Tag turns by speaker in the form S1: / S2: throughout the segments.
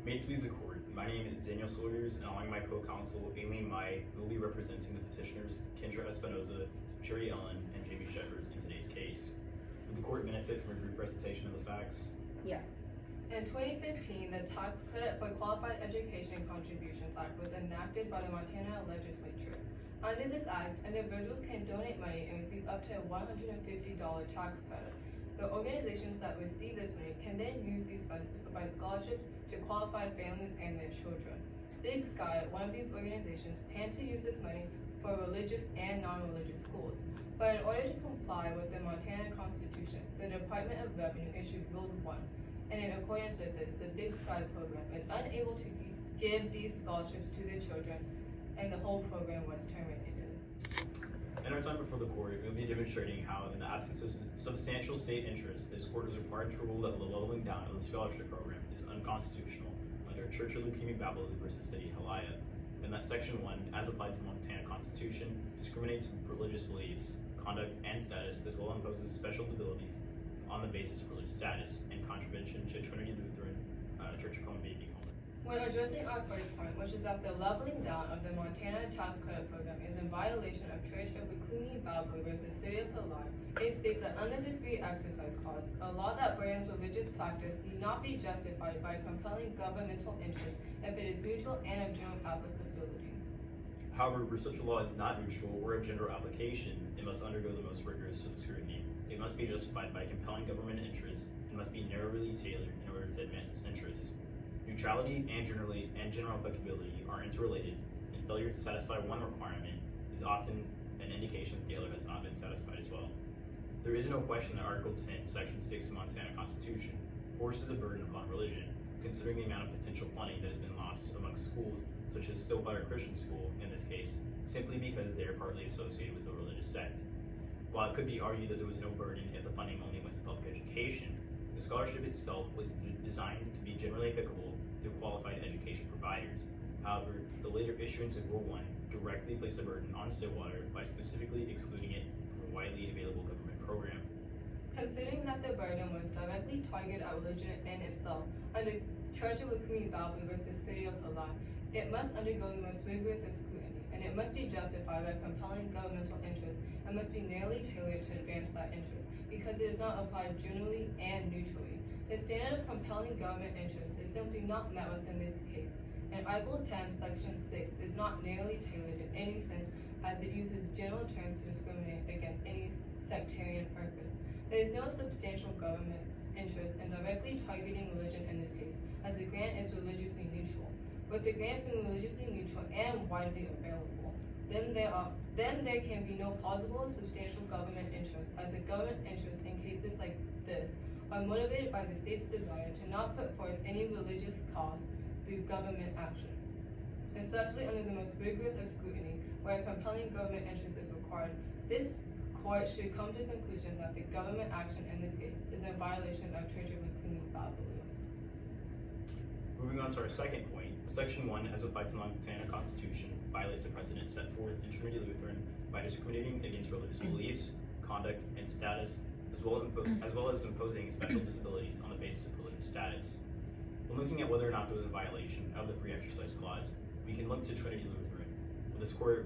S1: May it please the court, my name is Daniel Sawyers, and along with my co-counsel, Aileen Mai, who will be representing the petitioners, Kendra Espinoza, Sherry Ellen, and Jamie Shepard in today's case. Would the court benefit from a brief recitation of the facts?
S2: Yes.
S3: In 2015, the Tax Credit for Qualified Education Contributions Act was enacted by the Montana legislature. Under this act, individuals can donate money and receive up to a $150 tax credit. The organizations that receive this money can then use these funds to provide scholarships to qualified families and their children. Big Sky, one of these organizations, planned to use this money for religious and non-religious schools. But in order to comply with the Montana Constitution, the Department of Revenue issued Rule 1. And in accordance with this, the Big Sky program is unable to give these scholarships to their children, and the whole program was terminated.
S1: In our time before the court, we will be demonstrating how, in the absence of substantial state interest, this court is required to rule that the leveling down of the scholarship program is unconstitutional under Church of Leukemia Babylon versus City of Halaya, and that Section 1, as applied to the Montana Constitution, discriminates religious beliefs, conduct, and status, as well as imposes special abilities on the basis of religious status in contravention to Trinity Lutheran Church of Columbia.
S3: When addressing our first point, which is that the leveling down of the Montana Tax Credit Program is in violation of Church of Leukemia Babylon versus City of Halaya, it states that under the Free Exercise Clause, a law that bans religious practice need not be justified by compelling governmental interest if it is neutral and of general applicability.
S1: However, where such a law is not neutral or of general application, it must undergo the most rigorous scrutiny. It must be justified by compelling government interest and must be narrowly tailored in order to advance its interests. Neutrality and general applicability are interrelated, and failure to satisfy one requirement is often an indication that the other has not been satisfied as well. There is no question that Article 10, Section 6 of the Montana Constitution forces a burden upon religion, considering the amount of potential funding that has been lost amongst schools, such as Stillwater Christian School in this case, simply because they are partly associated with a religious sect. While it could be argued that there was no burden if the funding only went to public education, the scholarship itself was designed to be generally applicable to qualified education providers. However, the later issuance of Rule 1 directly placed a burden on Stillwater by specifically excluding it from a widely available government program.
S3: Considering that the burden was directly targeted at religion in itself, under Church of Leukemia Babylon versus City of Halaya, it must undergo the most rigorous of scrutiny, and it must be justified by compelling governmental interest and must be narrowly tailored to advance that interest, because it is not applied generally and neutrally. The standard of compelling government interest is simply not met within this case, and Article 10, Section 6 is not narrowly tailored in any sense, as it uses general terms to discriminate against any sectarian purpose. There is no substantial government interest in directly targeting religion in this case, as the grant is religiously neutral. With the grant being religiously neutral and widely available, then there can be no plausible substantial government interest, as the government interest in cases like this are motivated by the state's desire to not put forth any religious cause through government action. Especially under the most rigorous of scrutiny, where a compelling government interest is required, this court should come to the conclusion that the government action in this case is in violation of Church of Leukemia Babylon.
S1: Moving on to our second point, Section 1, as applied to the Montana Constitution, violates the precedent set forth in Trinity Lutheran by discriminating against religious beliefs, conduct, and status, as well as imposing special disabilities on the basis of religious status. When looking at whether or not there was a violation of the Free Exercise Clause, we can look to Trinity Lutheran, where this court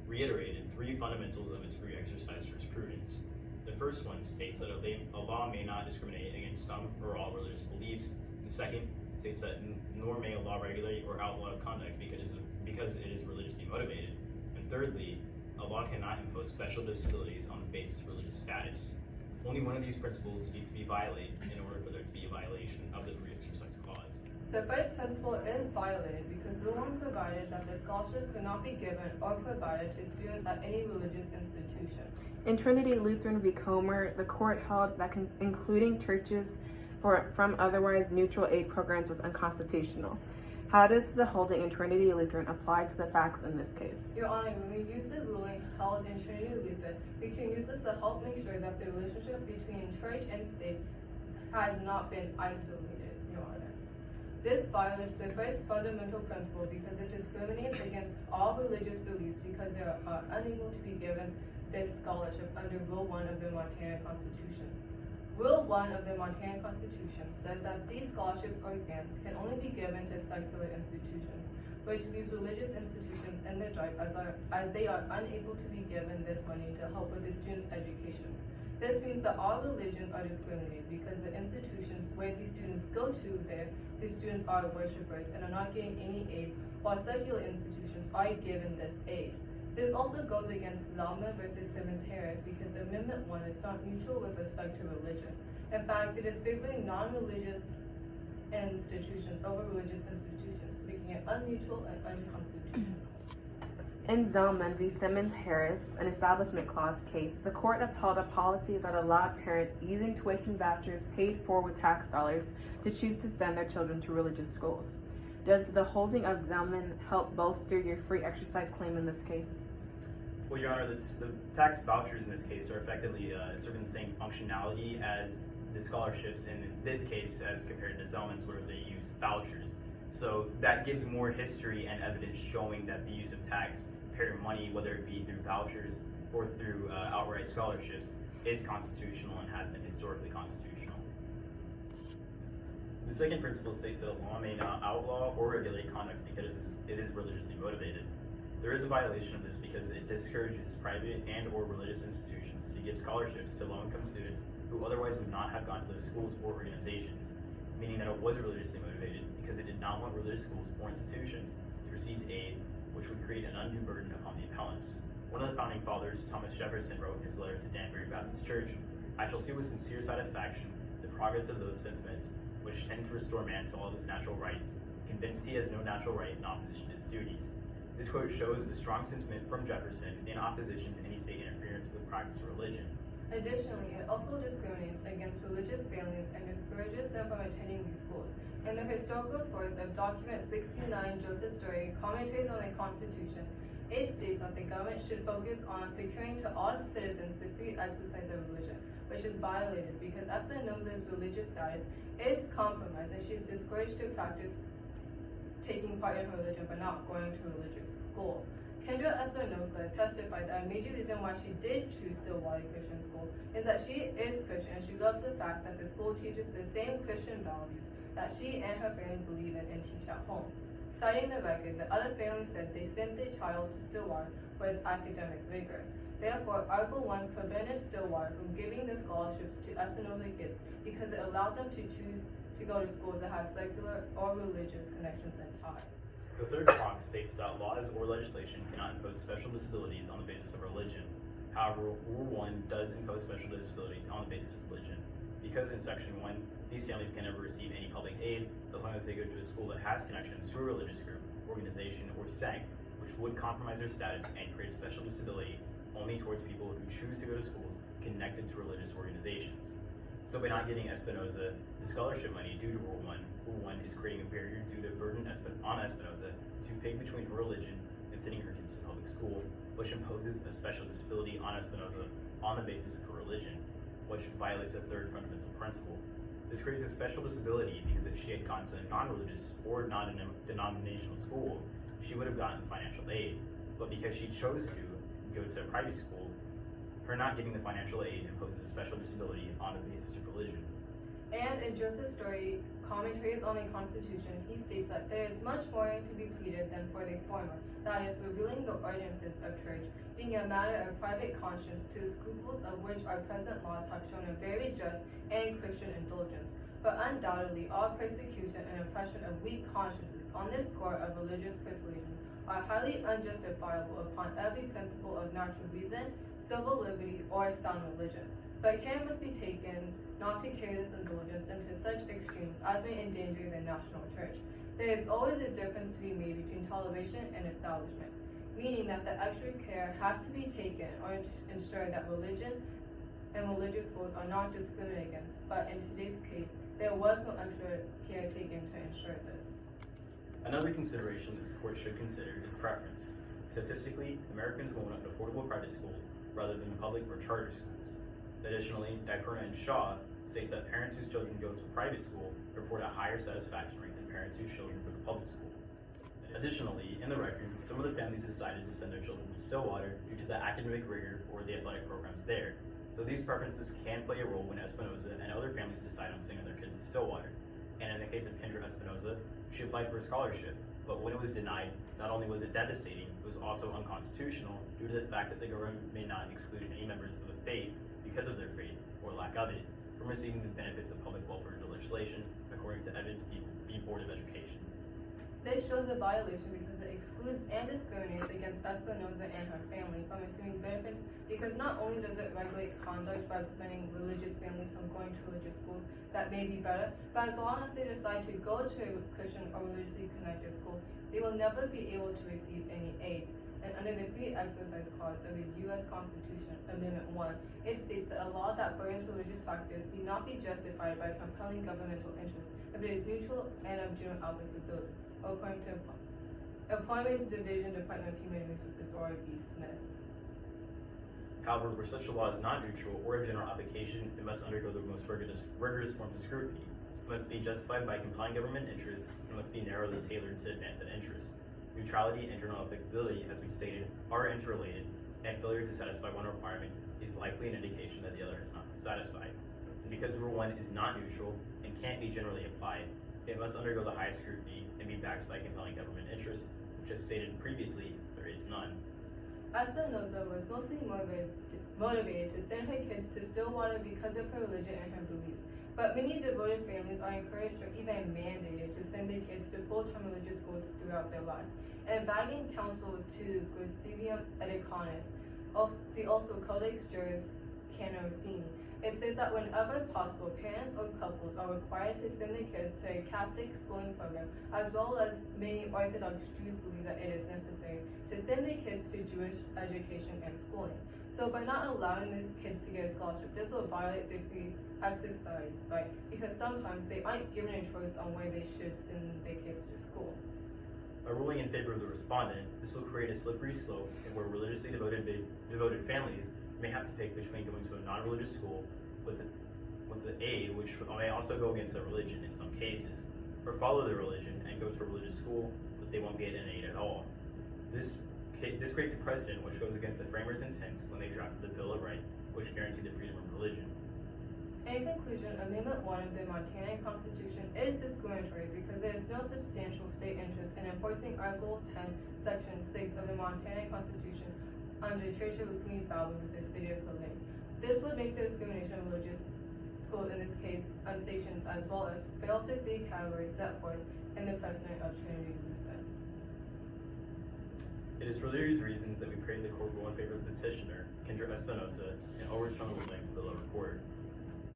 S1: reiterated three fundamentals of its free exercise jurisprudence. The first one states that a law may not discriminate against some or all religious beliefs. The second states that nor may a law regulate or outlaw conduct because it is religiously motivated. And thirdly, a law cannot impose special disabilities on the basis of religious status. Only one of these principles needs to be violated in order for there to be a violation of the Free Exercise Clause.
S3: The first principle is violated because Rule 1 provided that the scholarship could not be given or provided to students at any religious institution.
S2: In Trinity Lutheran v. Comer, the court held that including churches from otherwise neutral aid programs was unconstitutional. How does the holding in Trinity Lutheran apply to the facts in this case?
S3: Your Honor, when we use the ruling held in Trinity Lutheran, we can use this to help make sure that the relationship between church and state has not been isolated, Your Honor. This violates the first fundamental principle because it discriminates against all religious beliefs because they are unable to be given this scholarship under Rule 1 of the Montana Constitution. Rule 1 of the Montana Constitution says that these scholarships or grants can only be given to secular institutions, which leaves religious institutions in the dark as they are unable to be given this money to help with the students' education. This means that all religions are discriminated because the institutions where these students go to there, the students are worshipers and are not getting any aid, while secular institutions are given this aid. This also goes against Zalman versus Simmons-Harris because Amendment 1 is not neutral with respect to religion. In fact, it is favoring non-religious institutions over religious institutions, making it unneutral and unconstitutional.
S2: In Zalman v. Simmons-Harris, an Establishment Clause case, the court upheld a policy that allowed parents using tuition vouchers paid for with tax dollars to choose to send their children to religious schools. Does the holding of Zalman help bolster your free exercise claim in this case?
S1: Well, Your Honor, the tax vouchers in this case are effectively serving the same functionality as the scholarships in this case as compared to Zalman's where they use vouchers. So that gives more history and evidence showing that the use of taxpayer money, whether it be through vouchers or through outright scholarships, is constitutional and has been historically constitutional. The second principle states that a law may not outlaw or regulate conduct because it is religiously motivated. There is a violation of this because it discourages private and or religious institutions to give scholarships to low-income students who otherwise would not have gone to those schools or organizations, meaning that it was religiously motivated because it did not want religious schools or institutions to receive aid, which would create an undue burden upon the appellants. One of the founding fathers, Thomas Jefferson, wrote in his letter to Danbury Baptist Church, "I shall see with sincere satisfaction the progress of those sentiments which tend to restore man to all his natural rights, convinced he has no natural right in opposition to his duties." This quote shows a strong sentiment from Jefferson in opposition to any state interference with practice of religion.
S3: Additionally, it also discriminates against religious families and discourages them from attending these schools. In the historical source of Document 69, Joseph Story, Commentaries on the Constitution, it states that the government should focus on securing to all citizens the free exercise of religion, which is violated because Espinosa's religious status is compromised and she is discouraged to practice taking part in her religion but not going to religious school. Kendra Espinosa testified that a major reason why she did choose Stillwater Christian School is that she is Christian and she loves the fact that the school teaches the same Christian values that she and her family believe in and teach at home. Citing the record, the other family said they sent their child to Stillwater for its academic rigor. Therefore, Article 1 prevented Stillwater from giving the scholarships to Espinosa kids because it allowed them to choose to go to schools that have secular or religious connections and ties.
S1: The third prong states that laws or legislation cannot impose special disabilities on the basis of religion. However, Rule 1 does impose special disabilities on the basis of religion. Because in Section 1, these families can never receive any public aid as long as they go to a school that has connections to a religious group, organization, or sect, which would compromise their status and create a special disability only towards people who choose to go to schools connected to religious organizations. So by not giving Espinosa the scholarship money due to Rule 1, Rule 1 is creating a barrier due to burden on Espinosa to pick between her religion and sending her kids to public school, which imposes a special disability on Espinosa on the basis of her religion, which violates a third fundamental principle. This creates a special disability because if she had gone to a non-religious or non-denominational school, she would have gotten financial aid. But because she chose to go to a private school, her not getting the financial aid imposes a special disability on the basis of religion.
S3: And in Joseph Story, Commentaries on the Constitution, he states that there is much more to be pleaded than for the former, that is, revealing the ordinances of church, being a matter of private conscience, to the scruples of which our present laws have shown a very just and Christian indulgence. But undoubtedly, all persecution and oppression of weak consciences on this score of religious persuasions are highly unjustifiable upon every principle of natural reason, civil liberty, or sound religion. But care must be taken not to carry this indulgence into such extremes as may endanger the national church. There is always a difference to be made between toleration and establishment, meaning that the extra care has to be taken in order to ensure that religion and religious schools are not discriminated against, but in today's case, there was no extra care taken to ensure this.
S1: Another consideration this court should consider is preference. Statistically, Americans will want affordable private schools rather than public or charter schools. Additionally, Diperna and Shaw states that parents whose children go to private school report a higher satisfaction rate than parents whose children go to public school. Additionally, in the record, some of the families decided to send their children to Stillwater due to the academic rigor or the athletic programs there. So these preferences can play a role when Espinosa and other families decide on sending their kids to Stillwater. And in the case of Kendra Espinosa, she applied for a scholarship, but when it was denied, not only was it devastating, it was also unconstitutional due to the fact that the government may not exclude any members of the faith because of their faith, or lack of it, from receiving the benefits of public welfare legislation, according to Evans v. Board of Education.
S3: This shows a violation because it excludes and discriminates against Espinosa and her family from receiving benefits, because not only does it regulate conduct by preventing religious families from going to religious schools that may be better, but as long as they decide to go to a Christian or religiously connected school, they will never be able to receive any aid. And under the Free Exercise Clause of the U.S. Constitution, Amendment 1, it states that a law that burdens religious practice need not be justified by compelling governmental interest if it is neutral and of general applicability, according to Employment Division, Department of Human Resources, or B. Smith.
S1: However, where such a law is not neutral or of general application, it must undergo the most rigorous forms of scrutiny. It must be justified by compelling government interest, and must be narrowly tailored to advance that interest. Neutrality and general applicability, as we stated, are interrelated, and failure to satisfy one requirement is likely an indication that the other has not been satisfied. And because Rule 1 is not neutral and can't be generally applied, it must undergo the highest scrutiny and be backed by compelling government interest, which, as stated previously, there is none.
S3: Espinosa was mostly motivated to send her kids to Stillwater because of her religion and her beliefs, but many devoted families are encouraged or even mandated to send their kids to full-time religious schools throughout their life. And Bagging Counsel to Gustivium Edicanis, also Codex Juris Canosini, it says that whenever possible, parents or couples are required to send their kids to a Catholic schooling program, as well as many Orthodox Jews believe that it is necessary to send their kids to Jewish education and schooling. So by not allowing the kids to get a scholarship, this will violate the free exercise right, because sometimes they aren't given a choice on where they should send their kids to school.
S1: By ruling in favor of the respondent, this will create a slippery slope where religiously devoted families may have to pick between going to a non-religious school with the aid, which may also go against their religion in some cases, or follow their religion and go to a religious school, but they won't get an aid at all. This creates a precedent which goes against the framers' intents when they drafted the Bill of Rights, which guaranteed the freedom of religion.
S3: In conclusion, Amendment 1 of the Montana Constitution is discriminatory because there is no substantial state interest in enforcing Article 10, Section 6 of the Montana Constitution under Church of the Community Bible versus City of Harlan. This would make the discrimination of religious schools in this case unsanctioned, as well as fails the three categories set forth in the precedent of Trinity Lutheran.
S1: It is for these reasons that we pray the court rule in favor of the petitioner, Kendra Espinosa, and overturn the ruling of the lower court.